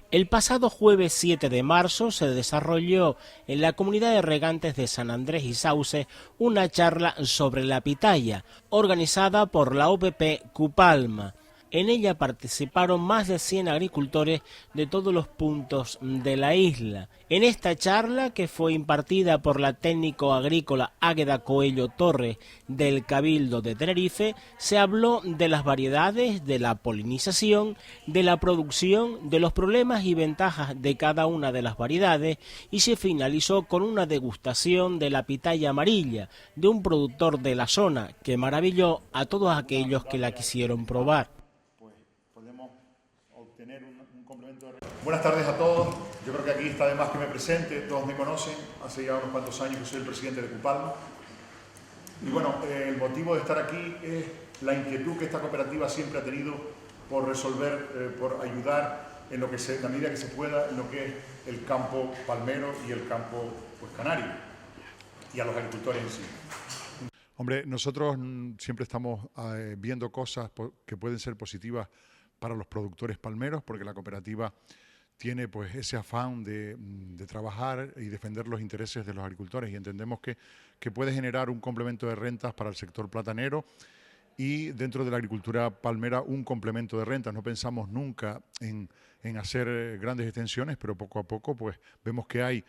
El pasado jueves 7 de marzo se desarrolló en la comunidad de regantes de San Andrés y Sauce una charla sobre la pitaya, organizada por la OPP Cupalma. En ella participaron más de 100 agricultores de todos los puntos de la isla. En esta charla, que fue impartida por la técnico agrícola Águeda Coello Torres del Cabildo de Tenerife, se habló de las variedades, de la polinización, de la producción, de los problemas y ventajas de cada una de las variedades, y se finalizó con una degustación de la pitaya amarilla de un productor de la zona que maravilló a todos aquellos que la quisieron probar. Buenas tardes a todos. Yo creo que aquí está de más que me presente. Todos me conocen. Hace ya unos cuantos años que soy el presidente de Cupalma. Y bueno, el motivo de estar aquí es la inquietud que esta cooperativa siempre ha tenido por resolver, por ayudar en la medida que se pueda, en lo que es el campo palmero y el campo canario, y a los agricultores en sí. Hombre, nosotros siempre estamos viendo cosas que pueden ser positivas para los productores palmeros, porque la cooperativa tiene pues ese afán de trabajar y defender los intereses de los agricultores, y entendemos que puede generar un complemento de rentas para el sector platanero y dentro de la agricultura palmera un complemento de rentas. No pensamos nunca en hacer grandes extensiones, pero poco a poco pues vemos que hay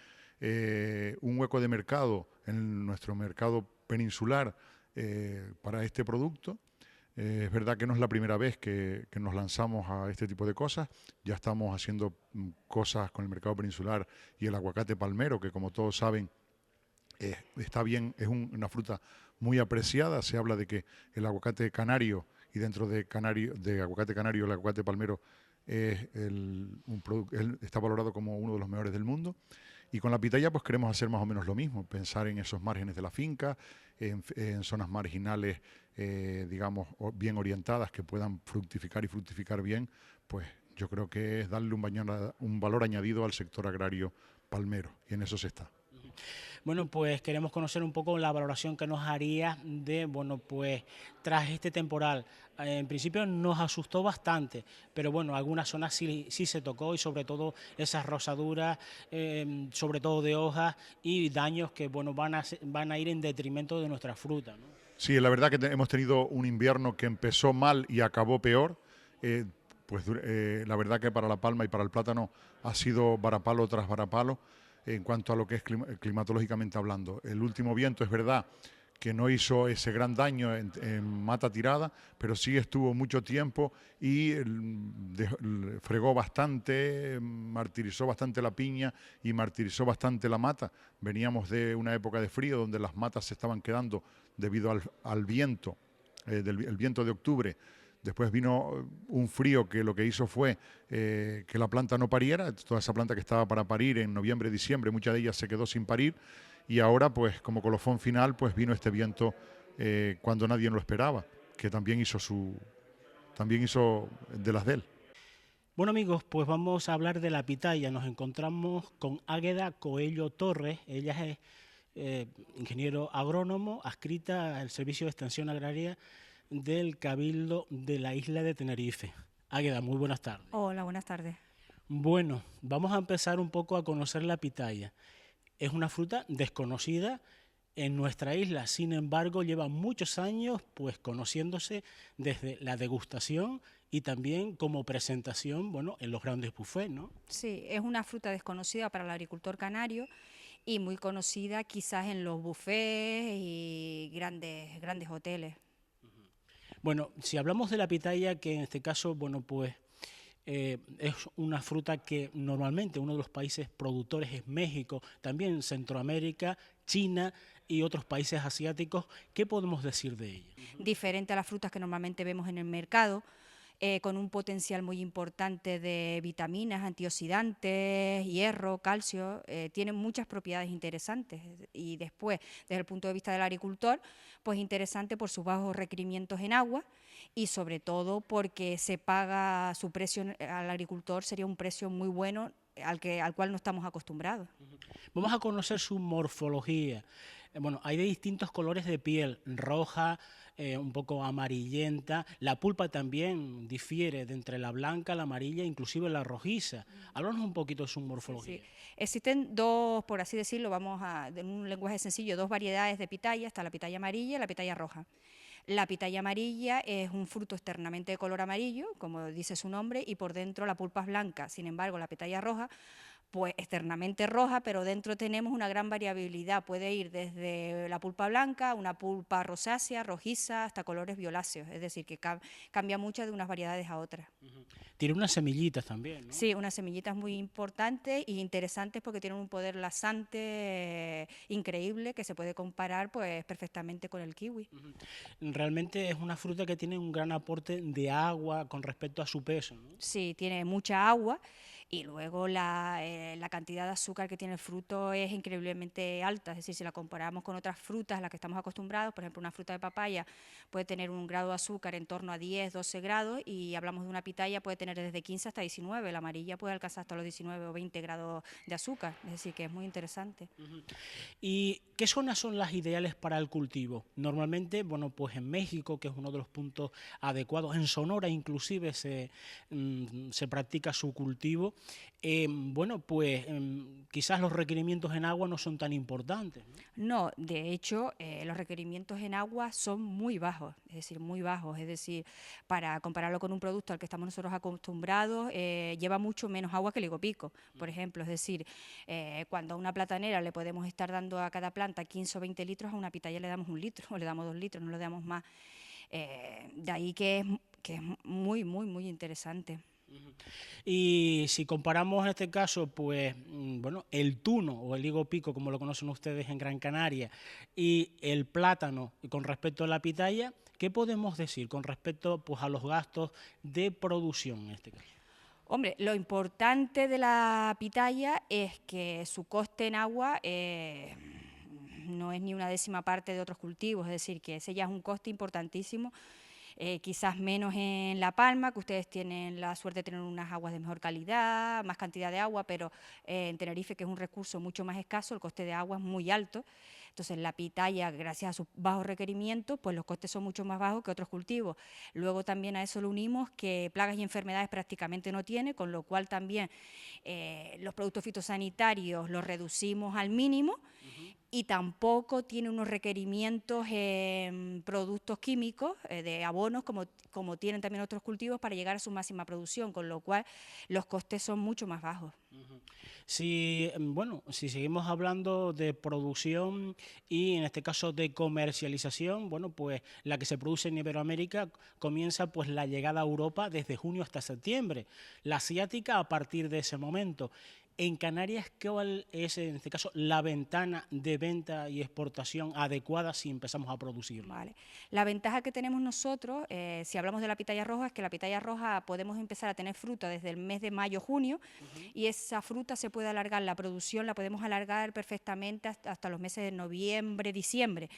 un hueco de mercado en nuestro mercado peninsular para este producto. Es verdad que no es la primera vez que nos lanzamos a este tipo de cosas. Ya estamos haciendo cosas con el mercado peninsular y el aguacate palmero, que como todos saben está bien, es una fruta muy apreciada. Se habla de que el aguacate canario, y dentro de aguacate canario el aguacate palmero está valorado como uno de los mejores del mundo. Y con la pitaya pues queremos hacer más o menos lo mismo, pensar en esos márgenes de la finca, en zonas marginales, digamos, bien orientadas, que puedan fructificar y fructificar bien. Pues yo creo que es darle un valor añadido al sector agrario palmero, y en eso se está. Bueno, pues queremos conocer un poco la valoración que nos haría de, bueno, pues tras este temporal. En principio nos asustó bastante, pero bueno, algunas zonas sí se tocó, y sobre todo esas rosaduras, sobre todo de hojas, y daños que, bueno, van a ir en detrimento de nuestra fruta, ¿no? Sí, la verdad que hemos tenido un invierno que empezó mal y acabó peor. La verdad que para la palma y para el plátano ha sido varapalo tras varapalo en cuanto a lo que es climatológicamente hablando. El último viento es verdad que no hizo ese gran daño en mata tirada, pero sí estuvo mucho tiempo y fregó bastante, martirizó bastante la piña y martirizó bastante la mata. Veníamos de una época de frío donde las matas se estaban quedando debido al viento, el viento de octubre. Después vino un frío que lo que hizo fue que la planta no pariera. Toda esa planta que estaba para parir en noviembre, diciembre, mucha de ellas se quedó sin parir. Y ahora, pues como colofón final, pues vino este viento cuando nadie lo esperaba, que también hizo de las de él. Bueno, amigos, pues vamos a hablar de la pitaya. Nos encontramos con Águeda Coello Torres. Ella es ingeniero agrónomo, adscrita al Servicio de Extensión Agraria del Cabildo de la isla de Tenerife. Águeda, muy buenas tardes. Hola, buenas tardes. Bueno, vamos a empezar un poco a conocer la pitaya. Es una fruta desconocida en nuestra isla, sin embargo, lleva muchos años pues conociéndose desde la degustación y también como presentación, bueno, en los grandes buffets, ¿no? Sí, es una fruta desconocida para el agricultor canario y muy conocida quizás en los buffets y grandes hoteles. Bueno, si hablamos de la pitaya, que en este caso, bueno, pues es una fruta que normalmente uno de los países productores es México, también Centroamérica, China y otros países asiáticos. ¿Qué podemos decir de ella? Diferente a las frutas que normalmente vemos en el mercado, con un potencial muy importante de vitaminas, antioxidantes, hierro, calcio, tiene muchas propiedades interesantes. Y después, desde el punto de vista del agricultor, pues interesante por sus bajos requerimientos en agua y sobre todo porque se paga su precio al agricultor, sería un precio muy bueno al cual no estamos acostumbrados. Vamos a conocer su morfología. Bueno, hay de distintos colores de piel, roja, un poco amarillenta. La pulpa también difiere de entre la blanca, la amarilla, inclusive la rojiza. Háblanos un poquito de su morfología. Sí. Existen dos, por así decirlo, en un lenguaje sencillo, dos variedades de pitaya. Está la pitaya amarilla y la pitaya roja. La pitaya amarilla es un fruto externamente de color amarillo, como dice su nombre, y por dentro la pulpa es blanca. Sin embargo, la pitaya roja, pues externamente roja, pero dentro tenemos una gran variabilidad. Puede ir desde la pulpa blanca, una pulpa rosácea, rojiza, hasta colores violáceos. Es decir, que cambia mucho de unas variedades a otras. Tiene unas semillitas también, ¿no? Sí, unas semillitas muy importantes e interesantes porque tienen un poder lasante increíble que se puede comparar pues perfectamente con el kiwi. Realmente es una fruta que tiene un gran aporte de agua con respecto a su peso, ¿no? Sí, tiene mucha agua y luego la cantidad de azúcar que tiene el fruto es increíblemente alta. Es decir, si la comparamos con otras frutas a las que estamos acostumbrados, por ejemplo, una fruta de papaya puede tener un grado de azúcar en torno a 10, 12 grados y hablamos de una pitaya puede tener desde 15 hasta 19. La amarilla puede alcanzar hasta los 19 o 20 grados de azúcar. Es decir, que es muy interesante. ¿Y qué zonas son las ideales para el cultivo? Normalmente, bueno, pues en México, que es uno de los puntos adecuados, en Sonora inclusive se practica su cultivo. Bueno, pues quizás los requerimientos en agua no son tan importantes, ¿no? No, de hecho, los requerimientos en agua son muy bajos, es decir, muy bajos. Es decir, para compararlo con un producto al que estamos nosotros acostumbrados, lleva mucho menos agua que el higo pico, por ejemplo. Es decir, cuando a una platanera le podemos estar dando a cada planta 15 o 20 litros, a una pitaya le damos 1 litro o le damos 2 litros, no le damos más. De ahí que es muy, muy, muy interesante. Y si comparamos en este caso, pues, bueno, el tuno o el higo pico, como lo conocen ustedes en Gran Canaria, y el plátano con respecto a la pitaya, ¿qué podemos decir con respecto pues, a los gastos de producción en este caso? Hombre, lo importante de la pitaya es que su coste en agua no es ni una décima parte de otros cultivos, es decir, que ese ya es un coste importantísimo. Quizás menos en La Palma, que ustedes tienen la suerte de tener unas aguas de mejor calidad, más cantidad de agua, pero en Tenerife, que es un recurso mucho más escaso, el coste de agua es muy alto. Entonces la pitaya, gracias a sus bajos requerimientos, pues los costes son mucho más bajos que otros cultivos. Luego también a eso le unimos que plagas y enfermedades prácticamente no tiene, con lo cual también los productos fitosanitarios los reducimos al mínimo. Y tampoco tiene unos requerimientos en productos químicos, de abonos, como tienen también otros cultivos, para llegar a su máxima producción, con lo cual los costes son mucho más bajos. Si, bueno, si seguimos hablando de producción y en este caso de comercialización, bueno, pues la que se produce en Iberoamérica comienza pues la llegada a Europa desde junio hasta septiembre, la asiática a partir de ese momento. En Canarias, ¿cuál es, en este caso, la ventana de venta y exportación adecuada si empezamos a producirlo? Vale. La ventaja que tenemos nosotros, si hablamos de la pitaya roja, es que la pitaya roja podemos empezar a tener fruta desde el mes de mayo, junio, y esa fruta se puede alargar, la producción la podemos alargar perfectamente hasta los meses de noviembre, diciembre.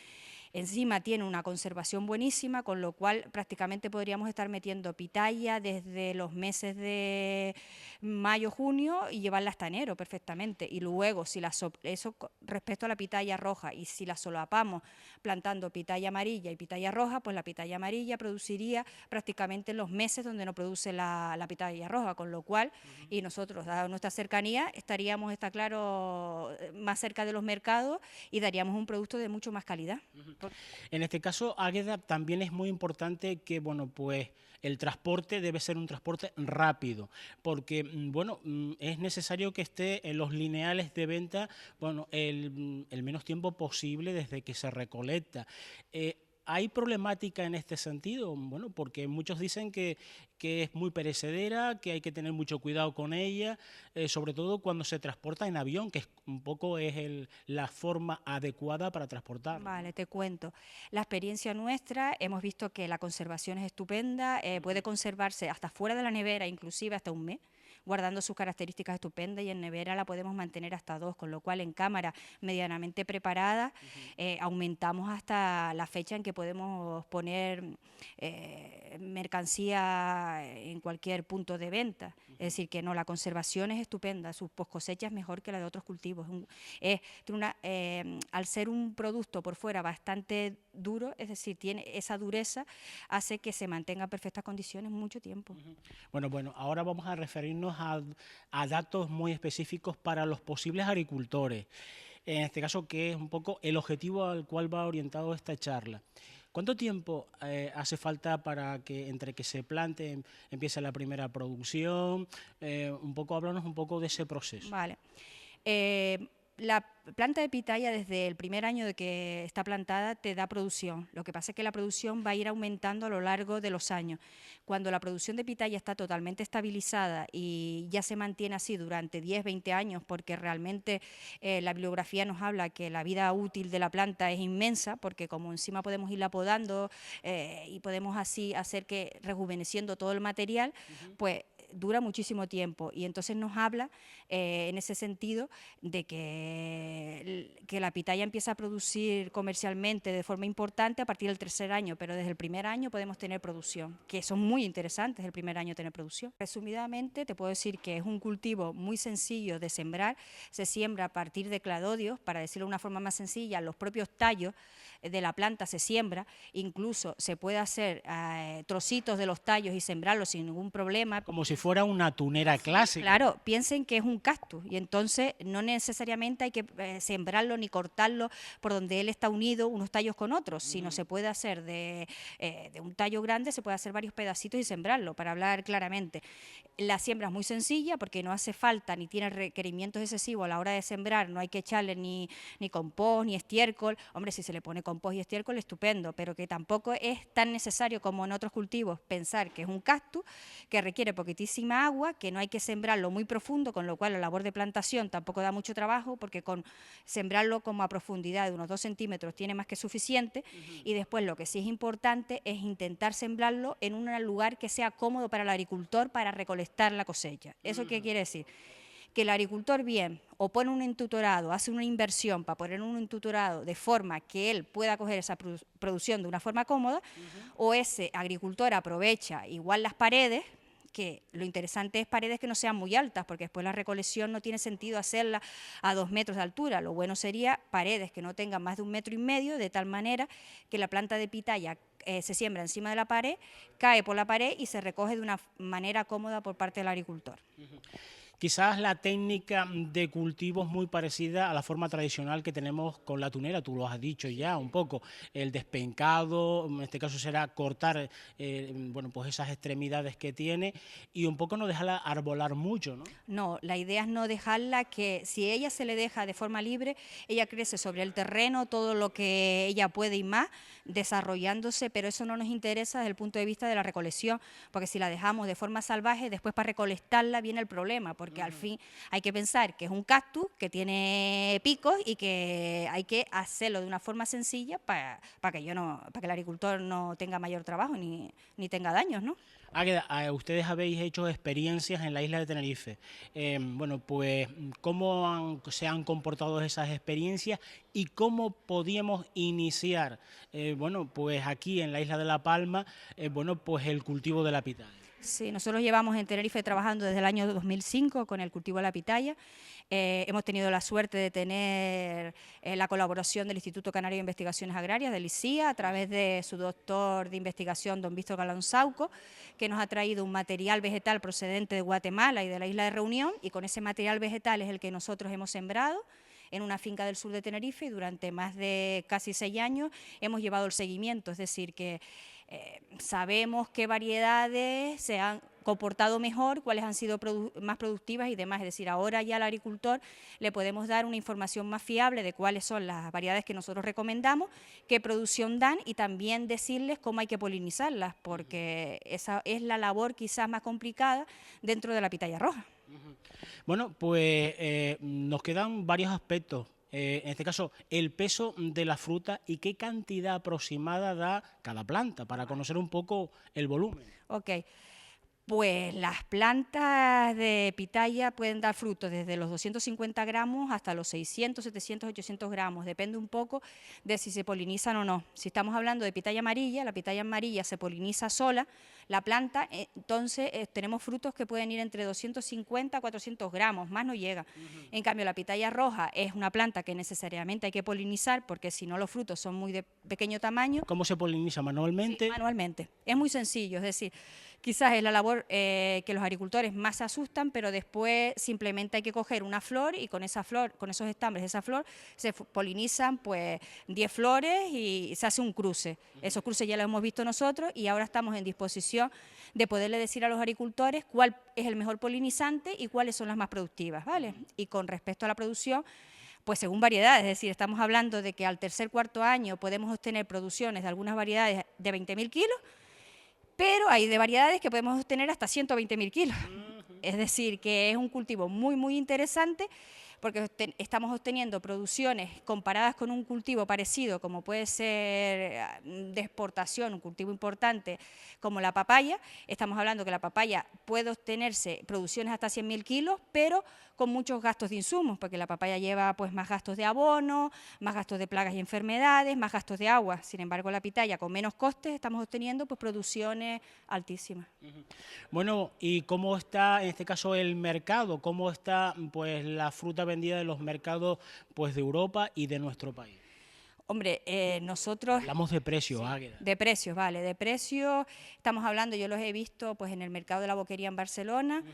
Encima tiene una conservación buenísima, con lo cual prácticamente podríamos estar metiendo pitaya desde los meses de mayo, junio y llevarla hasta enero perfectamente. Y luego, eso respecto a la pitaya roja, y si la solapamos plantando pitaya amarilla y pitaya roja, pues la pitaya amarilla produciría prácticamente en los meses donde no produce la pitaya roja, con lo cual, y nosotros, dada nuestra cercanía, estaríamos, está claro, más cerca de los mercados y daríamos un producto de mucho más calidad. En este caso, Águeda, también es muy importante que, bueno, pues el transporte debe ser un transporte rápido, porque, bueno, es necesario que esté en los lineales de venta, bueno, el menos tiempo posible desde que se recolecta. ¿Hay problemática en este sentido? Bueno, porque muchos dicen que es muy perecedera, que hay que tener mucho cuidado con ella, sobre todo cuando se transporta en avión, que es un poco la forma adecuada para transportar. Vale, te cuento. La experiencia nuestra, hemos visto que la conservación es estupenda, puede conservarse hasta fuera de la nevera, inclusive hasta un mes. guardando sus características estupendas, y en nevera la podemos mantener hasta 2, con lo cual en cámara medianamente preparada aumentamos hasta la fecha en que podemos poner mercancía en cualquier punto de venta. Es decir, que no, la conservación es estupenda, su poscosecha es mejor que la de otros cultivos. Al ser un producto por fuera bastante duro, es decir, tiene esa dureza, hace que se mantenga en perfectas condiciones mucho tiempo. Bueno, ahora vamos a referirnos a datos muy específicos para los posibles agricultores. En este caso, que es un poco el objetivo al cual va orientado esta charla. ¿Cuánto tiempo hace falta para que entre que se plante empiece la primera producción? Háblanos un poco de ese proceso. Vale. La planta de pitaya, desde el primer año de que está plantada, te da producción. Lo que pasa es que la producción va a ir aumentando a lo largo de los años. Cuando la producción de pitaya está totalmente estabilizada y ya se mantiene así durante 10, 20 años, porque realmente la bibliografía nos habla que la vida útil de la planta es inmensa, porque como encima podemos irla podando y podemos así hacer que rejuveneciendo todo el material, pues dura muchísimo tiempo, y entonces nos habla en ese sentido de que la pitaya empieza a producir comercialmente de forma importante a partir del tercer año, pero desde el primer año podemos tener producción, que son muy interesantes el primer año tener producción. Resumidamente te puedo decir que es un cultivo muy sencillo de sembrar, se siembra a partir de cladodios, para decirlo de una forma más sencilla, los propios tallos de la planta se siembra, incluso se puede hacer trocitos de los tallos y sembrarlos sin ningún problema. Como si fuera una tunera clásica. Claro, piensen que es un cactus, y entonces no necesariamente hay que sembrarlo ni cortarlo por donde él está unido unos tallos con otros, sino se puede hacer de un tallo grande, se puede hacer varios pedacitos y sembrarlo, para hablar claramente. La siembra es muy sencilla porque no hace falta ni tiene requerimientos excesivos a la hora de sembrar, no hay que echarle ni compost ni estiércol. Hombre, si se le pone compost y estiércol, estupendo, pero que tampoco es tan necesario como en otros cultivos pensar que es un cactus, que requiere poquitísima agua, que no hay que sembrarlo muy profundo, con lo cual la labor de plantación tampoco da mucho trabajo, porque con sembrarlo como a profundidad de unos 2 centímetros tiene más que suficiente. Y después lo que sí es importante es intentar sembrarlo en un lugar que sea cómodo para el agricultor para recolectar la cosecha. ¿Eso qué quiere decir? Que el agricultor bien o pone un entutorado, hace una inversión para poner un entutorado de forma que él pueda coger esa producción de una forma cómoda, o ese agricultor aprovecha igual las paredes, que lo interesante es paredes que no sean muy altas, porque después la recolección no tiene sentido hacerla a 2 metros de altura. Lo bueno sería paredes que no tengan más de 1,5 metros, de tal manera que la planta de pitaya se siembra encima de la pared, cae por la pared y se recoge de una manera cómoda por parte del agricultor. Quizás la técnica de cultivo es muy parecida a la forma tradicional que tenemos con la tunera, tú lo has dicho ya un poco, el despencado, en este caso será cortar pues esas extremidades que tiene y un poco no dejarla arbolar mucho, ¿no? No, la idea es no dejarla, que si ella se le deja de forma libre, ella crece sobre el terreno todo lo que ella puede y más, desarrollándose, pero eso no nos interesa desde el punto de vista de la recolección, porque si la dejamos de forma salvaje, después para recolectarla viene el problema, porque al fin hay que pensar que es un cactus que tiene picos y que hay que hacerlo de una forma sencilla para que el agricultor no tenga mayor trabajo ni tenga daños, ¿no? Águeda, ustedes habéis hecho experiencias en la isla de Tenerife. Pues, ¿cómo se han comportado esas experiencias y cómo podíamos iniciar, pues aquí en la isla de La Palma, pues el cultivo de la pitaya? Sí, nosotros llevamos en Tenerife trabajando desde el año 2005 con el cultivo de la pitaya. Hemos tenido la suerte de tener la colaboración del Instituto Canario de Investigaciones Agrarias, del ICIA, a través de su doctor de investigación, don Víctor Galán Sauco, que nos ha traído un material vegetal procedente de Guatemala y de la isla de Reunión, y con ese material vegetal es el que nosotros hemos sembrado en una finca del sur de Tenerife, y durante más de casi 6 años hemos llevado el seguimiento, es decir, que sabemos qué variedades se han comportado mejor, cuáles han sido más productivas y demás. Es decir, ahora ya al agricultor le podemos dar una información más fiable de cuáles son las variedades que nosotros recomendamos, qué producción dan, y también decirles cómo hay que polinizarlas, porque esa es la labor quizás más complicada dentro de la pitaya roja. Bueno, pues nos quedan varios aspectos. En este caso, el peso de la fruta y qué cantidad aproximada da cada planta, para conocer un poco el volumen. Ok. Pues las plantas de pitaya pueden dar frutos desde los 250 gramos hasta los 600, 700, 800 gramos. Depende un poco de si se polinizan o no. Si estamos hablando de pitaya amarilla, la pitaya amarilla se poliniza sola, la planta, entonces tenemos frutos que pueden ir entre 250 a 400 gramos, más no llega. En cambio, la pitaya roja es una planta que necesariamente hay que polinizar porque si no los frutos son muy de pequeño tamaño. ¿Cómo se poliniza? ¿Manualmente? Sí, manualmente. Es muy sencillo, es decir, quizás es la labor que los agricultores más se asustan, pero después simplemente hay que coger una flor y con esa flor, con esos estambres de esa flor, se polinizan pues 10 flores y se hace un cruce. Esos cruces ya los hemos visto nosotros y ahora estamos en disposición de poderle decir a los agricultores cuál es el mejor polinizante y cuáles son las más productivas, ¿vale? Y con respecto a la producción, pues según variedades, es decir, estamos hablando de que al tercer, cuarto año podemos obtener producciones de algunas variedades de 20.000 kilos, pero hay de variedades que podemos obtener hasta 120.000 kilos. Es decir, que es un cultivo muy, muy interesante porque estamos obteniendo producciones comparadas con un cultivo parecido, como puede ser de exportación, un cultivo importante como la papaya. Estamos hablando que la papaya puede obtenerse producciones hasta 100.000 kilos, pero con muchos gastos de insumos, porque la papaya lleva pues más gastos de abono, más gastos de plagas y enfermedades, más gastos de agua. Sin embargo, la pitaya con menos costes estamos obteniendo pues producciones altísimas. Bueno, ¿y cómo está en este caso el mercado? ¿Cómo está pues la fruta vendida en los mercados pues de Europa y de nuestro país? Hombre, nosotros... Hablamos de precios, Águeda. De precios, vale, de precios estamos hablando, yo los he visto pues en el mercado de la Boquería en Barcelona,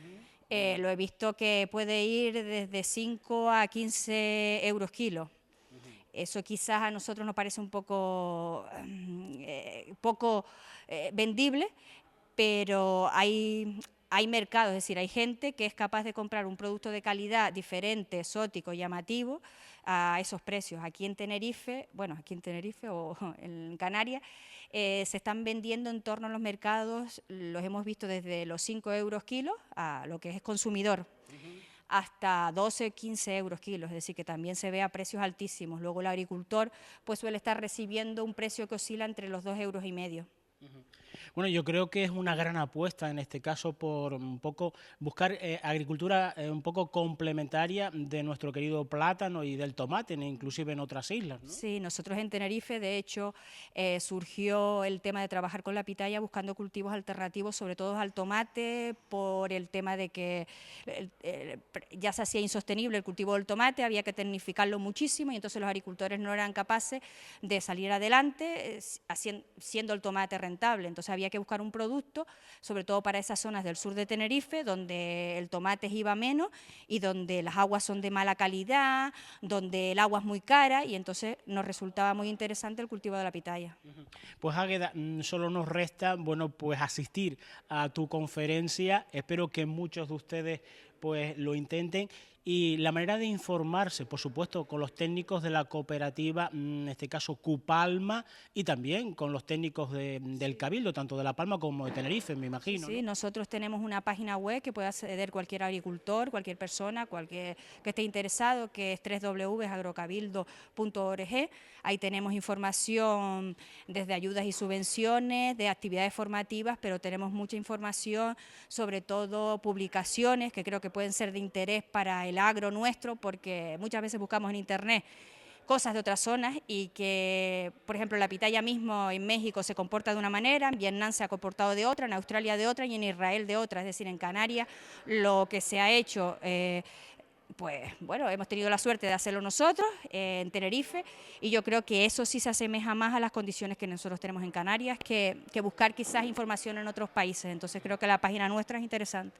lo he visto que puede ir desde 5 a 15 euros kilo. Eso quizás a nosotros nos parece un poco vendible, pero hay mercados, es decir, hay gente que es capaz de comprar un producto de calidad diferente, exótico, llamativo, a esos precios. Aquí en Tenerife, bueno, aquí en Tenerife o en Canarias, se están vendiendo en torno a los mercados, los hemos visto desde los 5 euros kilos a lo que es consumidor, hasta 12, 15 euros kilos, es decir, que también se ve a precios altísimos. Luego el agricultor pues suele estar recibiendo un precio que oscila entre los 2,5 euros. Bueno, yo creo que es una gran apuesta en este caso por un poco buscar agricultura un poco complementaria de nuestro querido plátano y del tomate, inclusive en otras islas, ¿no? Sí, nosotros en Tenerife, de hecho, surgió el tema de trabajar con la pitaya buscando cultivos alternativos, sobre todo al tomate, por el tema de que ya se hacía insostenible el cultivo del tomate, había que tecnificarlo muchísimo y entonces los agricultores no eran capaces de salir adelante siendo el tomate rentable. Entonces había que buscar un producto, sobre todo para esas zonas del sur de Tenerife, donde el tomate iba menos y donde las aguas son de mala calidad, donde el agua es muy cara y entonces nos resultaba muy interesante el cultivo de la pitaya. Pues Águeda, solo nos resta, bueno, pues asistir a tu conferencia. Espero que muchos de ustedes pues lo intenten. Y la manera de informarse, por supuesto, con los técnicos de la cooperativa, en este caso Cupalma, y también con los técnicos del Cabildo, tanto de La Palma como de Tenerife, me imagino. Sí, ¿no? nosotros tenemos una página web que puede acceder cualquier agricultor, cualquier persona, que esté interesado, que es www.agrocabildo.org. Ahí tenemos información desde ayudas y subvenciones, de actividades formativas, pero tenemos mucha información, sobre todo publicaciones que creo que pueden ser de interés para el agro nuestro, porque muchas veces buscamos en internet cosas de otras zonas y que, por ejemplo, la pitaya mismo en México se comporta de una manera, en Vietnam se ha comportado de otra, en Australia de otra y en Israel de otra, es decir, en Canarias lo que se ha hecho, pues bueno, hemos tenido la suerte de hacerlo nosotros en Tenerife y yo creo que eso sí se asemeja más a las condiciones que nosotros tenemos en Canarias que buscar quizás información en otros países, entonces creo que la página nuestra es interesante.